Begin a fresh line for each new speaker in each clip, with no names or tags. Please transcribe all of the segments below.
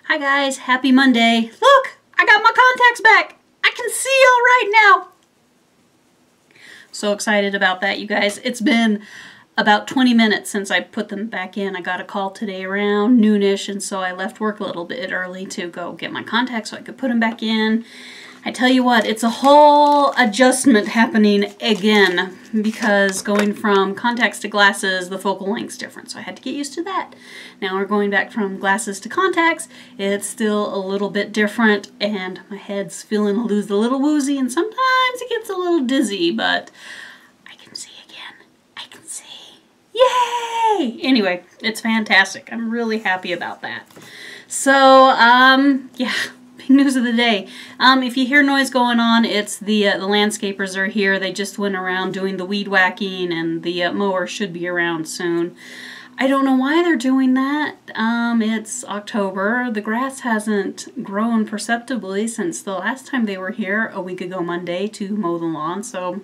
Hi guys, happy Monday. Look, I got my contacts back. I can see all right now. So excited about that, you guys. It's been about 20 minutes since I put them back in. I got a call today around noonish, and so I left work a little bit early to go get my contacts so I could put them back in. I tell you what, it's a whole adjustment happening again because going from contacts to glasses, the focal length's different, so I had to get used to that. Now we're going back from glasses to contacts. It's still a little bit different, and my head's feeling a little woozy, and sometimes it gets a little dizzy, but I can see again. I can see. Yay! Anyway, it's fantastic. I'm really happy about that. So, yeah. News of the day. If you hear noise going on, it's the landscapers are here. They just went around doing the weed whacking, and the mower should be around soon. I don't know why they're doing that. It's October. The grass hasn't grown perceptibly since the last time they were here a week ago Monday to mow the lawn, so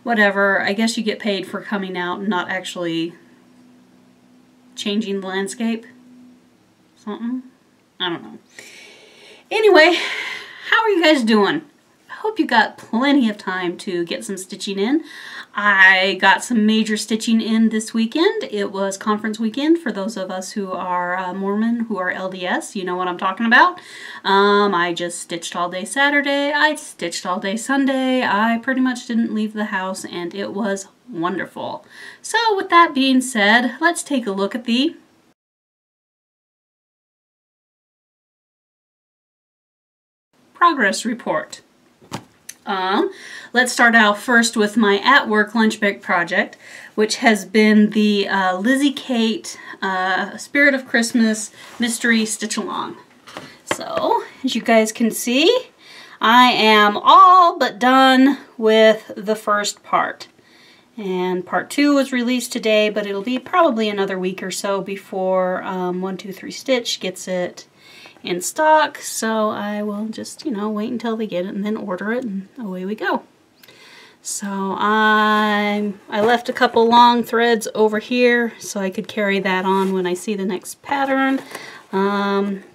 whatever. I guess you get paid for coming out and not actually changing the landscape. Something? I don't know. Anyway, how are you guys doing? I hope you got plenty of time to get some stitching in. I got some major stitching in this weekend. It was conference weekend for those of us who are Mormon, who are LDS. You know what I'm talking about. I just stitched all day Saturday. I stitched all day Sunday. I pretty much didn't leave the house, and it was wonderful. So with that being said, let's take a look at the progress report. Let's start out first with my at-work lunch break project, which has been the Lizzie Kate Spirit of Christmas Mystery Stitch Along. So, as you guys can see, I am all but done with the first part. And part 2 was released today, but it'll be probably another week or so before 123 Stitch gets it in stock, so I will just, wait until they get it and then order it, and away we go. So I left a couple long threads over here so I could carry that on when I see the next pattern.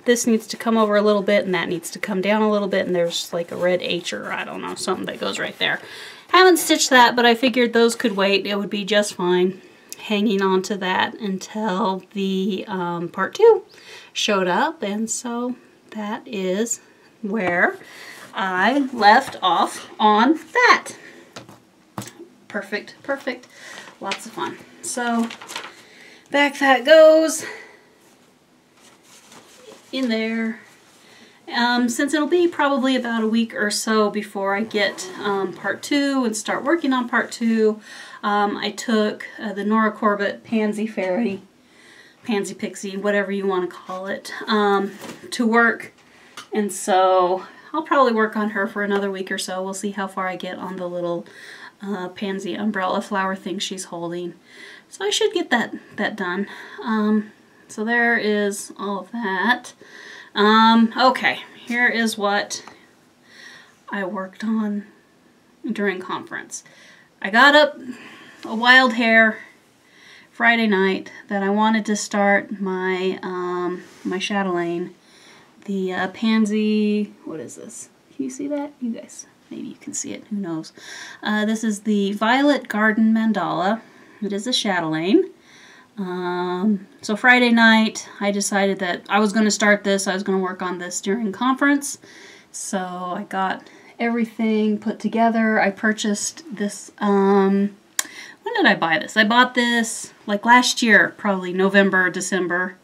This needs to come over a little bit, and that needs to come down a little bit, and there's like a red H or I don't know, something that goes right there. Haven't stitched that, but I figured those could wait. It would be just fine hanging on to that until the part 2 showed up, and so that is where I left off on that. Perfect, perfect. Lots of fun. So back that goes in there. Since it'll be probably about a week or so before I get part 2 and start working on part 2, I took the Nora Corbett Pansy Fairy, Pansy Pixie, whatever you want to call it, to work. And so I'll probably work on her for another week or so. We'll see how far I get on the little pansy umbrella flower thing she's holding. So I should get that done. So there is all of that. Okay, here is what I worked on during conference. I got up a wild hair Friday night that I wanted to start my my Chatelaine, the pansy. What is this? Can you see that? You guys, maybe you can see it. Who knows? This is the Violet Garden Mandala. It is a Chatelaine. So Friday night, I decided that I was going to start this. I was going to work on this during conference. So I got everything put together. I purchased this. When did I buy this? I bought this like last year, probably November, December.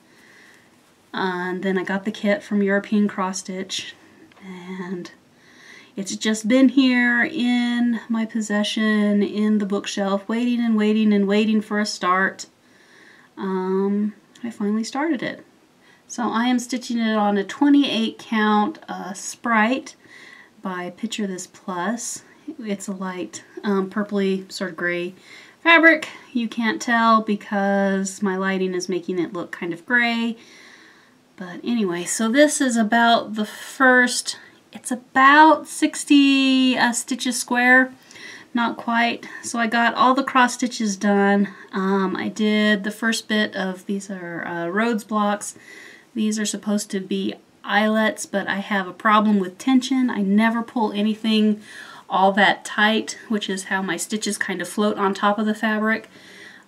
And then I got the kit from European Cross Stitch, and it's just been here in my possession in the bookshelf, waiting and waiting and waiting for a start. I finally started it. So I am stitching it on a 28 count Sprit by Picture This Plus. It's a light purpley sort of gray fabric. You can't tell because my lighting is making it look kind of gray. But anyway, so this is about the first, it's about 60 stitches square. Not quite. So I got all the cross stitches done. I did the first bit of, these are Rhodes blocks. These are supposed to be eyelets, but I have a problem with tension. I never pull anything all that tight, which is how my stitches kind of float on top of the fabric.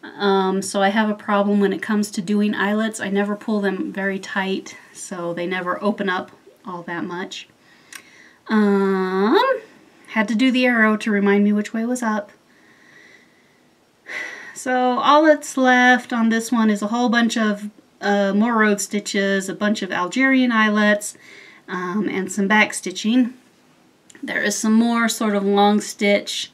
So I have a problem when it comes to doing eyelets. I never pull them very tight, so they never open up all that much. Had to do the arrow to remind me which way was up. So all that's left on this one is a whole bunch of more road stitches, a bunch of Algerian eyelets, and some back stitching. There is some more sort of long stitch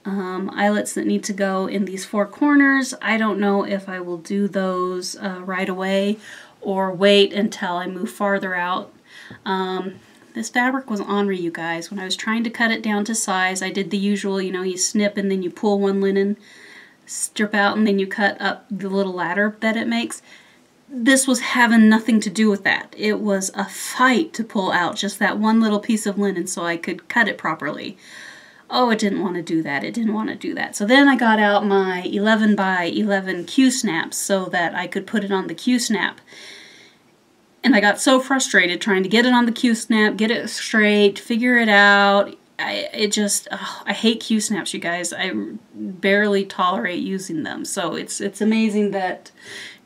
eyelets that need to go in these four corners. I don't know if I will do those right away or wait until I move farther out. This fabric was ornery, you guys. When I was trying to cut it down to size, I did the usual, you know, you snip and then you pull one linen strip out and then you cut up the little ladder that it makes. This was having nothing to do with that. It was a fight to pull out just that one little piece of linen so I could cut it properly. Oh, it didn't want to do that. It didn't want to do that. So then I got out my 11 by 11 Q-snaps so that I could put it on the Q-snap. And I got so frustrated trying to get it on the Q-snap, get it straight, figure it out. I hate Q-snaps, you guys. I barely tolerate using them. So it's amazing that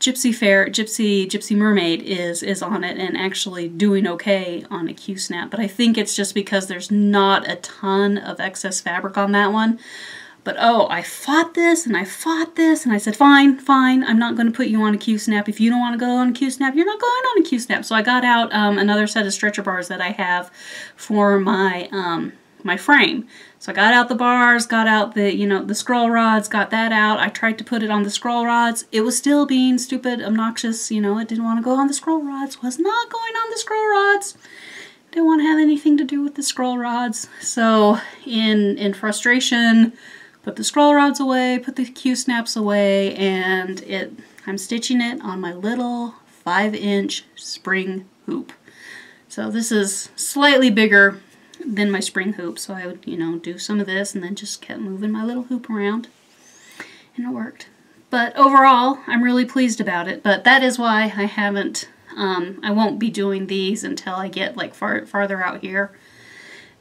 Gypsy Mermaid is on it and actually doing okay on a Q-snap. But I think it's just because there's not a ton of excess fabric on that one. But oh, I fought this and I fought this and I said, fine, I'm not going to put you on a Q-snap. If you don't want to go on a Q-snap, you're not going on a Q-snap. So I got out another set of stretcher bars that I have for my my frame. So I got out the bars, got out the, you know, the scroll rods, got that out. I tried to put it on the scroll rods. It was still being stupid, obnoxious, you know, it didn't want to go on the scroll rods. Was not going on the scroll rods. Didn't want to have anything to do with the scroll rods. So in frustration, put the scroll rods away, put the Q-snaps away, and I'm stitching it on my little 5-inch spring hoop. So this is slightly bigger than my spring hoop, so I would, you know, do some of this and then just kept moving my little hoop around, and it worked. But overall, I'm really pleased about it, but that is why I haven't, I won't be doing these until I get like farther out here,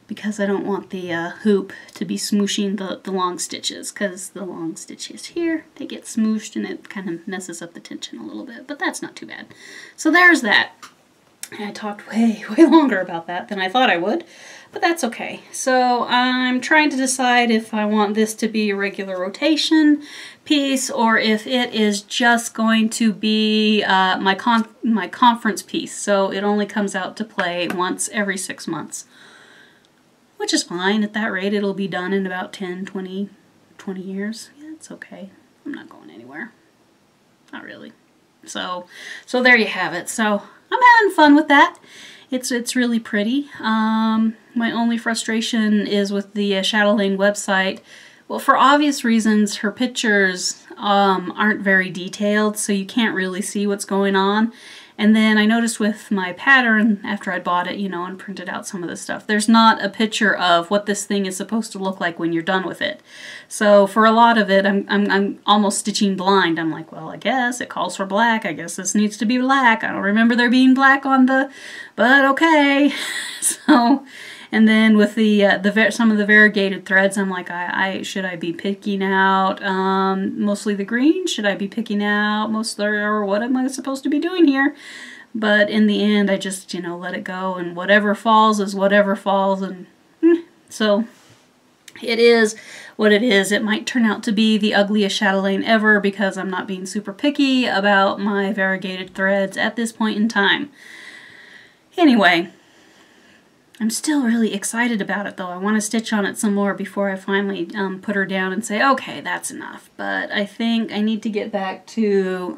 because I don't want the hoop to be smooshing the long stitches, because the long stitches here, they get smooshed and it kind of messes up the tension a little bit, but that's not too bad. So there's that. I talked way longer about that than I thought I would, but that's okay. So I'm trying to decide if I want this to be a regular rotation piece or if it is just going to be my conference piece. So it only comes out to play once every 6 months, which is fine. At that rate, it'll be done in about 10, 20 years. Yeah, it's okay. I'm not going anywhere. Not really. So there you have it. So I'm having fun with that. It's really pretty. My only frustration is with the Chatelaine website. Well, for obvious reasons, her pictures aren't very detailed, so you can't really see what's going on. And then I noticed with my pattern, after I bought it, you know, and printed out some of the stuff, there's not a picture of what this thing is supposed to look like when you're done with it. So for a lot of it, I'm almost stitching blind. I'm like, well, I guess it calls for black. I guess this needs to be black. I don't remember there being black on the, but okay. So, and then with the some of the variegated threads, I'm like, should I be picking out mostly the green? Should I be picking out mostly, or what am I supposed to be doing here? But in the end, I just, you know, let it go, and whatever falls is whatever falls, and so it is what it is. It might turn out to be the ugliest chatelaine ever because I'm not being super picky about my variegated threads at this point in time. Anyway, I'm still really excited about it, though. I want to stitch on it some more before I finally put her down and say, okay, that's enough. But I think I need to get back to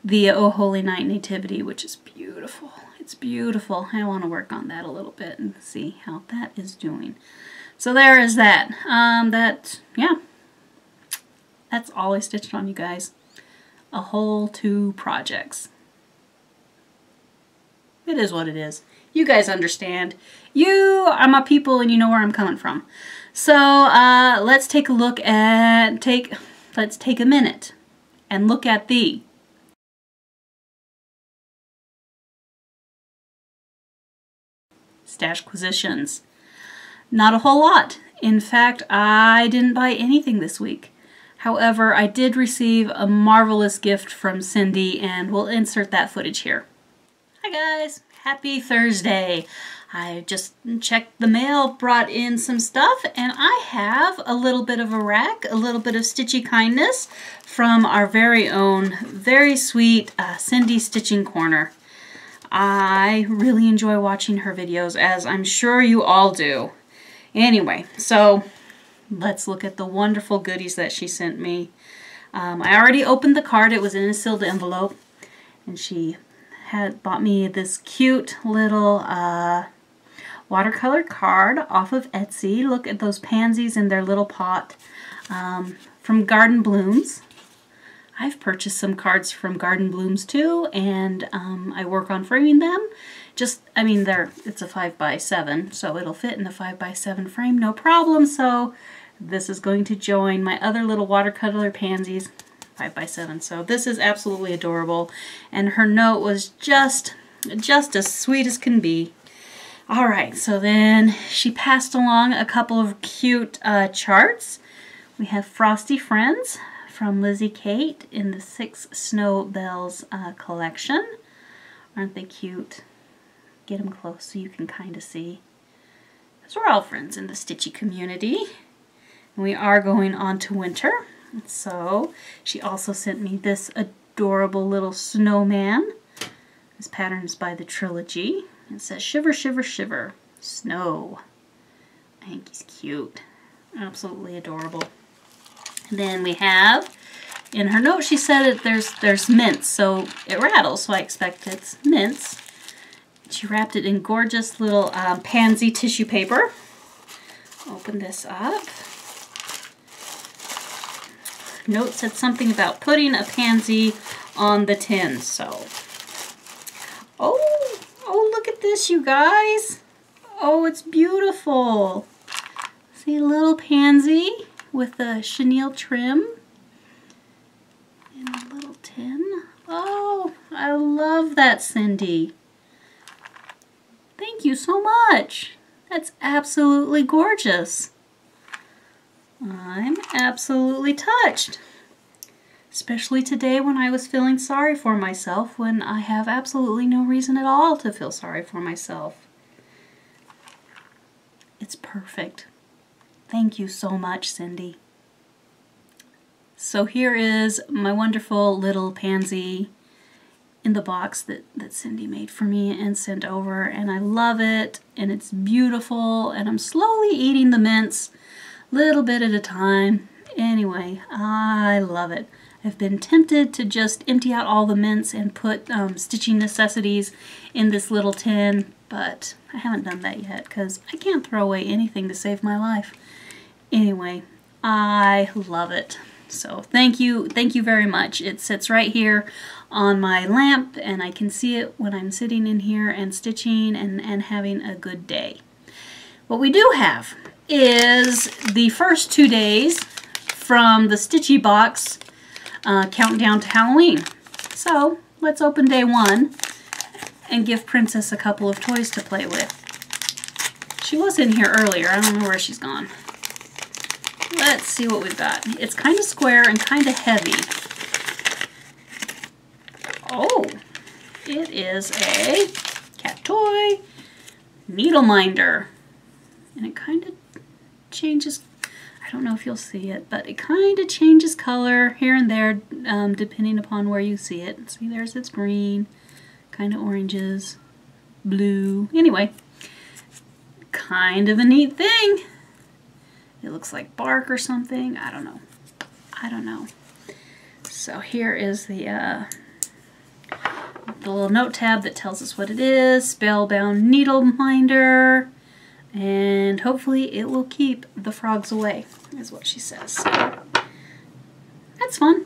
the Oh Holy Night Nativity, which is beautiful. It's beautiful. I want to work on that a little bit and see how that is doing. So there is that. Yeah, that's all I stitched on, you guys. A whole 2 projects. It is what it is. You guys understand. You are my people and you know where I'm coming from. So let's take a look at, let's take a minute and look at the Stashquisitions. Not a whole lot. In fact, I didn't buy anything this week. However, I did receive a marvelous gift from Cindy, and we'll insert that footage here. Hi guys! Happy Thursday! I just checked the mail, brought in some stuff, and I have a little bit of a rack, a little bit of stitchy kindness from our very own, very sweet Cindy Stitching Corner. I really enjoy watching her videos, as I'm sure you all do. Anyway, so let's look at the wonderful goodies that she sent me. I already opened the card. It was in a sealed envelope, and she had bought me this cute little watercolor card off of Etsy. Look at those pansies in their little pot from Garden Blooms. I've purchased some cards from Garden Blooms too, and I work on framing them. I mean, it's a 5x7, so it'll fit in the 5x7 frame, no problem. So this is going to join my other little watercolor pansies, 5x7. So this is absolutely adorable, and her note was just as sweet as can be. All right, so then she passed along a couple of cute charts. We have Frosty Friends from Lizzie Kate in the 6 Snow Bells collection. Aren't they cute? Get them close so you can kind of see. Because we're all friends in the stitchy community. And we are going on to winter. So she also sent me this adorable little snowman. This pattern is by the Trilogy. It says, shiver, shiver, shiver, snow. I think he's cute. Absolutely adorable. And then we have, in her note she said that there's mints, so it rattles, so I expect it's mints. She wrapped it in gorgeous little pansy tissue paper. Open this up. Note said something about putting a pansy on the tin, so. Oh, look at this, you guys. Oh, it's beautiful. See, a little pansy with a chenille trim in a little tin. Oh, I love that, Cindy. Thank you so much. That's absolutely gorgeous. I'm absolutely touched. Especially today when I was feeling sorry for myself, when I have absolutely no reason at all to feel sorry for myself. It's perfect. Thank you so much, Cindy. So here is my wonderful little pansy in the box that Cindy made for me and sent over, and I love it, and it's beautiful, and I'm slowly eating the mints little bit at a time. Anyway, I love it. I've been tempted to just empty out all the mints and put stitching necessities in this little tin, but I haven't done that yet because I can't throw away anything to save my life. Anyway, I love it. So thank you very much. It sits right here on my lamp, and I can see it when I'm sitting in here and stitching and having a good day. What we do have is the first 2 days from the Stitchy box countdown to Halloween. So let's open day 1 and give Princess a couple of toys to play with. She was in here earlier. I don't know where she's gone. Let's see what we've got. It's kind of square and kind of heavy. Oh, it is a cat toy needle minder. And it kind of changes, I don't know if you'll see it, but it kind of changes color here and there depending upon where you see it. See, there's its green, kind of oranges, blue. Anyway, kind of a neat thing. It looks like bark or something. I don't know. I don't know. So here is the little note tab that tells us what it is. Spellbound needle minder. And hopefully it will keep the frogs away, is what she says. So that's fun.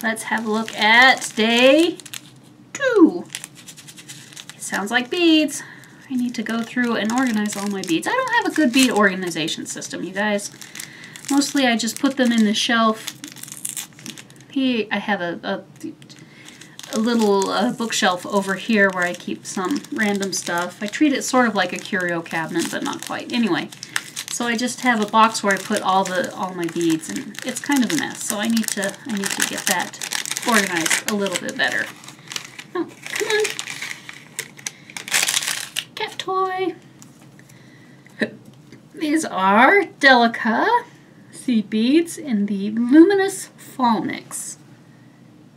Let's have a look at day 2. It sounds like beads. I need to go through and organize all my beads. I don't have a good bead organization system, you guys. Mostly I just put them in the shelf. Here I have a a little bookshelf over here where I keep some random stuff. I treat it sort of like a curio cabinet, but not quite. Anyway, so I just have a box where I put all my beads, and it's kind of a mess. So I need to get that organized a little bit better. Oh, come on, cat toy. These are Delica seed beads in the Luminous Fall Mix.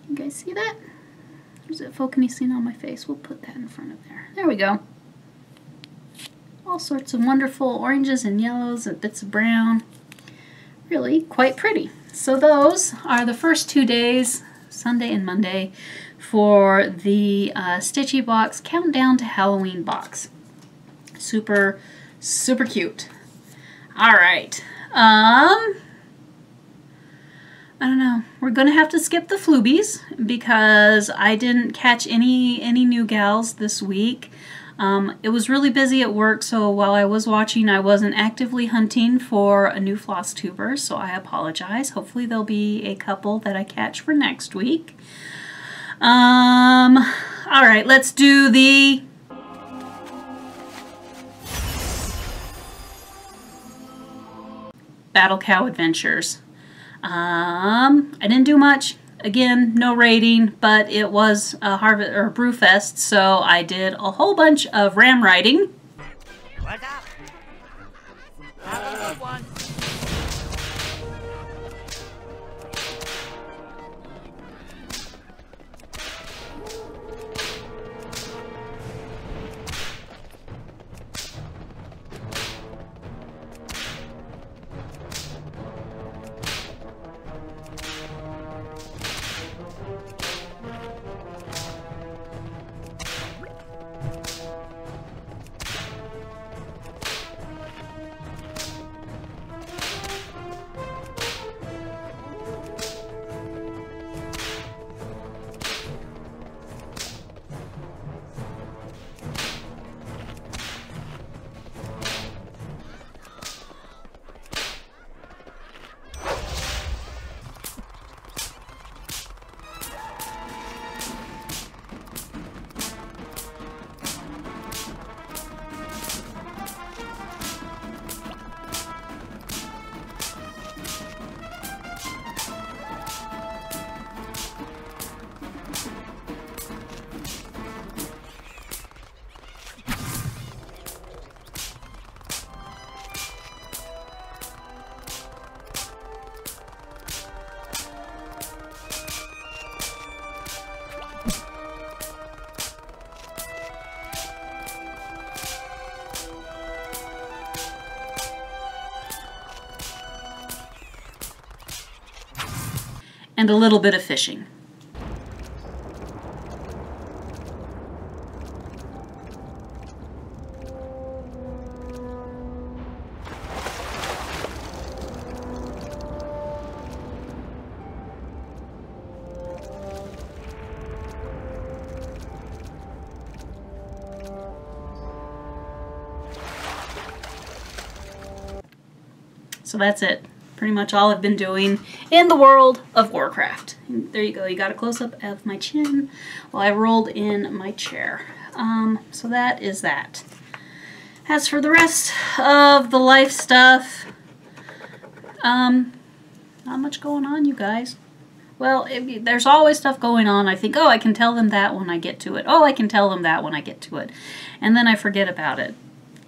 You guys see that? Is it focusing on my face? We'll put that in front of there. There we go. All sorts of wonderful oranges and yellows and bits of brown. Really quite pretty. So those are the first 2 days, Sunday and Monday, for the Stitchy Box Countdown to Halloween box. Super, super cute. All right. I don't know. We're going to have to skip the Floobies because I didn't catch any new gals this week. It was really busy at work, so while I was watching, I wasn't actively hunting for a new Flosstuber, so I apologize. Hopefully there'll be a couple that I catch for next week. All right, let's do the Battle Cow Adventures. I didn't do much. Again, no rating, but it was a harvest or brew fest, so I did a whole bunch of ram riding.
What's up? Have a good one.
And a little bit of fishing. So that's it. Pretty much all I've been doing in the world of Warcraft. And there you go. You got a close-up of my chin while I rolled in my chair. So that is that. As for the rest of the life stuff, not much going on, you guys. Well, there's always stuff going on. I think, oh, I can tell them that when I get to it. Oh, I can tell them that when I get to it. And then I forget about it,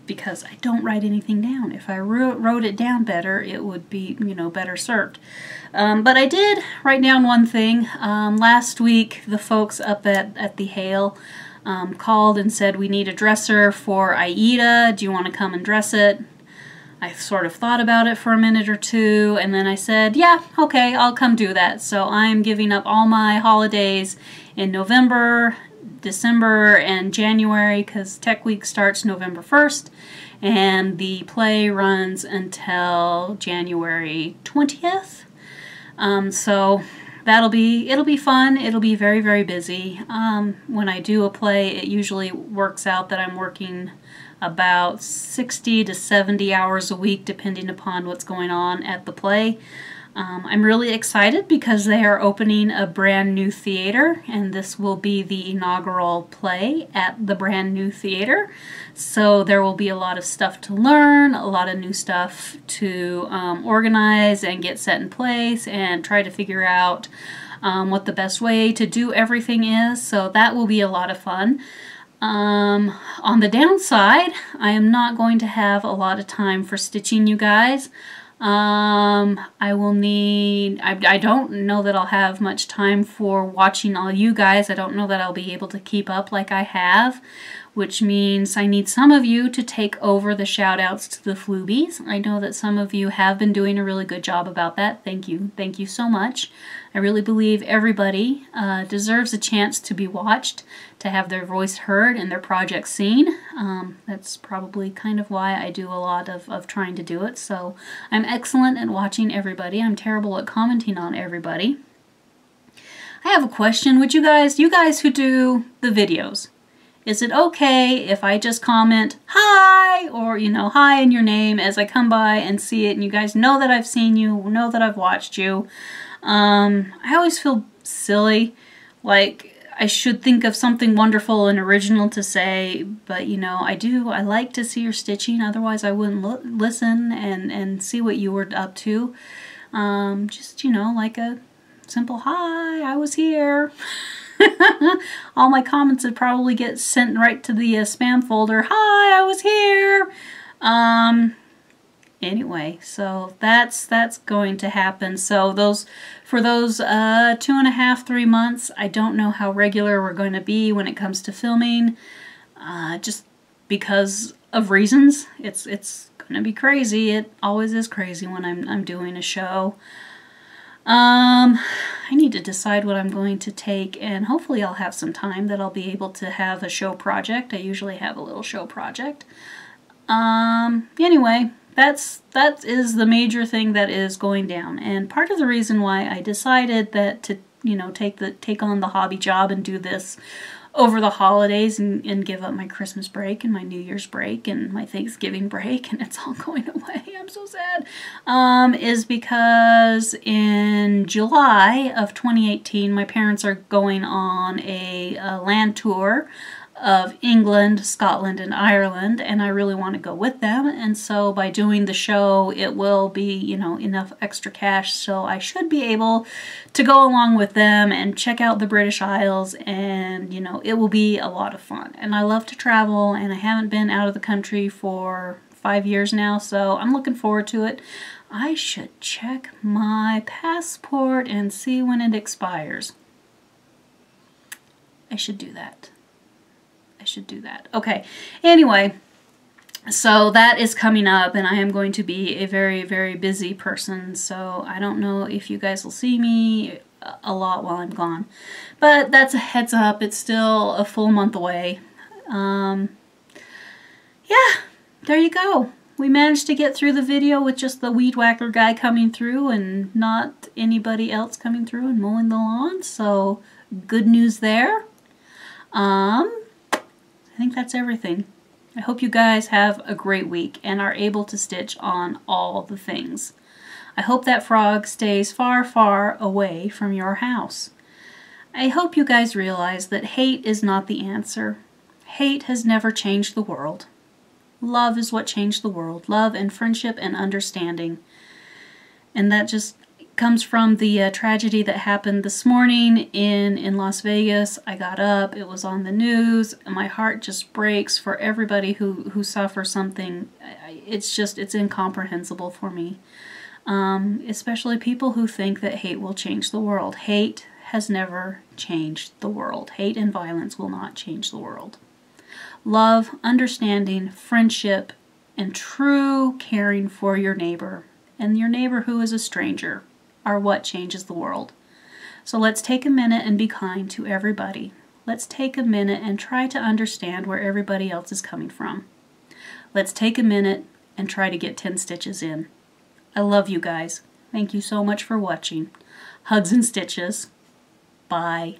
because I don't write anything down. If I wrote it down better, it would be, you know, better served. But I did write down one thing. Last week, the folks up at the Hale called and said, we need a dresser for Aida. Do you want to come and dress it? I sort of thought about it for a minute or two, and then I said, yeah, okay, I'll come do that. So I'm giving up all my holidays in November, December, and January, because Tech Week starts November 1st, and the play runs until January 20th. So it'll be fun. It'll be very, very busy. When I do a play, it usually works out that I'm working about 60 to 70 hours a week, depending upon what's going on at the play. I'm really excited because they are opening a brand new theater, and this will be the inaugural play at the brand new theater. So there will be a lot of stuff to learn, a lot of new stuff to organize and get set in place and try to figure out what the best way to do everything is. So that will be a lot of fun. On the downside, I am not going to have a lot of time for stitching, you guys. I don't know that I'll have much time for watching all you guys. I don't know that I'll be able to keep up like I have, which means I need some of you to take over the shout outs to the Floobies. I know that some of you have been doing a really good job about that. Thank you. Thank you so much. I really believe everybody deserves a chance to be watched, to have their voice heard and their project seen. That's probably kind of why I do a lot of trying to do it. So I'm excellent at watching everybody. I'm terrible at commenting on everybody. I have a question. Would you guys who do the videos, is it okay if I just comment hi, or hi in your name as I come by and see it, and you guys know that I've seen you, know that I've watched you? I always feel silly, like I should think of something wonderful and original to say, but I like to see your stitching, otherwise I wouldn't listen and see what you were up to. Just like a simple hi, I was here. All my comments would probably get sent right to the spam folder. Hi, I was here. Anyway, so that's going to happen. So for those 2.5, 3 months, I don't know how regular we're going to be when it comes to filming, just because of reasons. It's going to be crazy. It always is crazy when I'm doing a show. I need to decide what I'm going to take, and hopefully I'll have some time that I'll be able to have a show project. I usually have a little show project. Anyway, that is the major thing that is going down, and part of the reason why I decided that to take on the hobby job and do this over the holidays and give up my Christmas break and my New Year's break and my Thanksgiving break, and it's all going away. I'm so sad. Is because in July of 2018, my parents are going on a land tour of England, Scotland, and Ireland, and I really want to go with them, and so by doing the show it will be enough extra cash, so I should be able to go along with them and check out the British Isles, and it will be a lot of fun. And I love to travel, and I haven't been out of the country for 5 years now, so I'm looking forward to it. I should check my passport and see when it expires. I should do that. Okay, anyway, so that is coming up, and I am going to be a very, very busy person, so I don't know if you guys will see me a lot while I'm gone. But that's a heads up. It's still a full month away. Yeah, there you go. We managed to get through the video with just the weed whacker guy coming through and not anybody else coming through and mowing the lawn, so good news there. I think that's everything. I hope you guys have a great week and are able to stitch on all the things. I hope that frog stays far, far away from your house. I hope you guys realize that hate is not the answer. Hate has never changed the world. Love is what changed the world. Love and friendship and understanding. And that just comes from the tragedy that happened this morning in Las Vegas. I got up, it was on the news, and my heart just breaks for everybody who suffers something. It's incomprehensible for me. Especially people who think that hate will change the world. Hate has never changed the world. Hate and violence will not change the world. Love, understanding, friendship, and true caring for your neighbor, and your neighbor who is a stranger, are what changes the world. So let's take a minute and be kind to everybody. Let's take a minute and try to understand where everybody else is coming from. Let's take a minute and try to get 10 stitches in. I love you guys. Thank you so much for watching. Hugs and stitches. Bye.